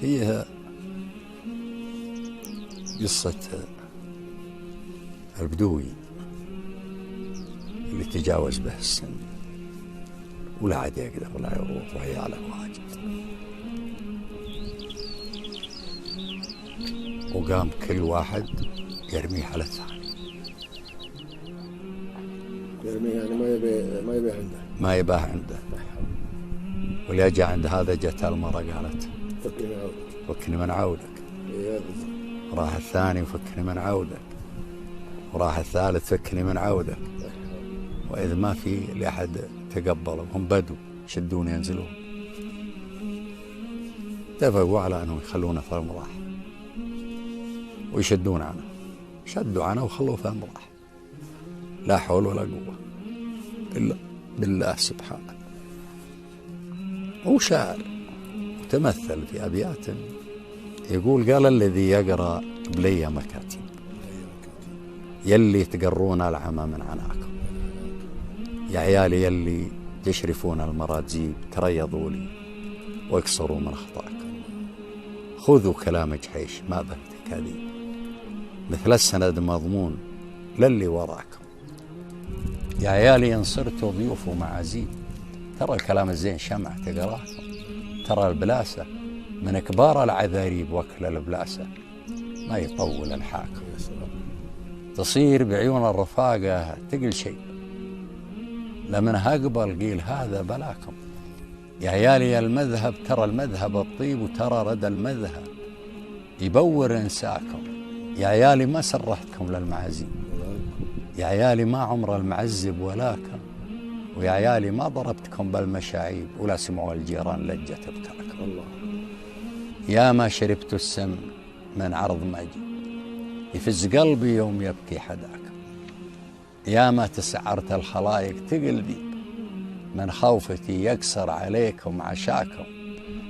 فيها قصة البدوي اللي تجاوز به السن ولا عاد يقدر ولا يروح وعياله واجد، وقام كل واحد يرميه على الثاني. يرميه يعني ما يبيه عنده، ما يباه عنده. واللي جاء عند هذا جت المرأة قالت فكني من عودك، فكني من عودك. راح الثاني وفكني من عودك، وراح الثالث فكني من عودك. وإذا ما في لأحد تقبلوا، هم بدو يشدون ينزلون، اتفقوا على أنهم يخلونه في المراح ويشدون عنه. شدوا عنه وخلوه في المراح. لا حول ولا قوة إلا بالله سبحانه. هو شاعر وتمثل في أبيات يقول: قال الذي يقرأ بلي مكاتب يلي تقرون العمى من عناكم، يا عيالي يلي تشرفون المراجيب تريضوا لي واكسروا من أخطائكم، خذوا كلام جحيش ما به تكاذيب، مثل السند مضمون للي وراكم، يا عيالي إن صرتوا ضيوف ومعازيب، ترى الكلام الزين شمع تقراكم، ترى البلاسة من كبار العذاريب، وكل البلاسة ما يطول الحاكم، تصير بعيون الرفاقة تقل شيء، لمنها أقبل قيل هذا بلاكم، يا عيالي المذهب ترى المذهب الطيب، وترى ردى المذهب يبور إنساكم، يا عيالي ما سرحتكم للمعازيم، يا عيالي ما عمر المعزب ولاكم، ويا عيالي ما ضربتكم بالمشاعيب ولا سمعوا الجيران لجة بكاكم. الله. يا ما شربت السم من عرض مجد يفز قلبي يوم يبكي حداكم، يا ما تسعرت الخلايق تقلبي من خوفتي يكسر عليكم عشاكم،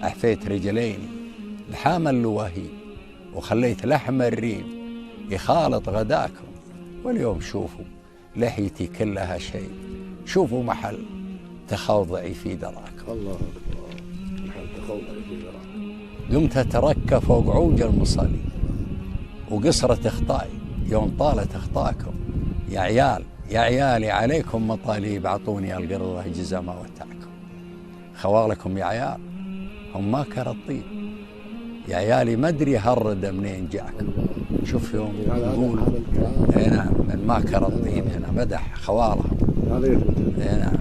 أحفيت رجليني بحام اللواهي وخليت لحم الريم يخالط غداكم، واليوم شوفوا لحيتي كلها شيء، شوفوا محل تخوضعي في دراكم. الله أكبر، محل تخوضعي في دراكم. قمت أتركى فوق عوج المصلي وقصرت اخطائي يوم طالت اخطاكم، يا عيال يا عيالي عليكم مطاليب، عطوني القرة جزا ما وتعكم، خوالكم يا عيال هم ما كر الطيب، يا عيالي ما ادري هالرد منين جاكم. شوف يوم يقول نعم من ما كر الطيب، هنا مدح خوالهم. نعم.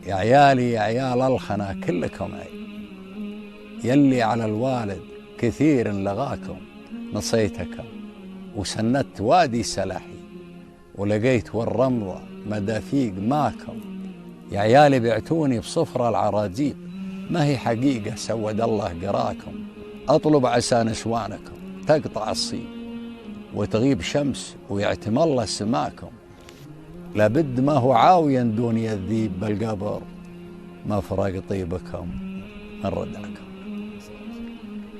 يا عيالي يا عيال الخنا كلكم عيب، يلي على الوالد كثير لغاكم، نصيتكم وسندت وادي سلاحي، ولقيت والرمضة مدافيق ماكم، يا عيالي بعتوني بصفر العراجيب، ما هي حقيقة سود الله قراكم، أطلب عسى نسوانكم تقطع الصيب وتغيب شمس ويعتم الله سماكم، لابد ما هو عاويا دوني الذيب بالقبر، ما فرق طيبكم من رداكم.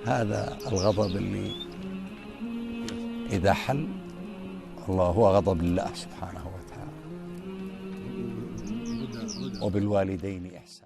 هذا الغضب اللي إذا حل الله هو غضب الله سبحانه وتعالى. وبالوالدين إحسان.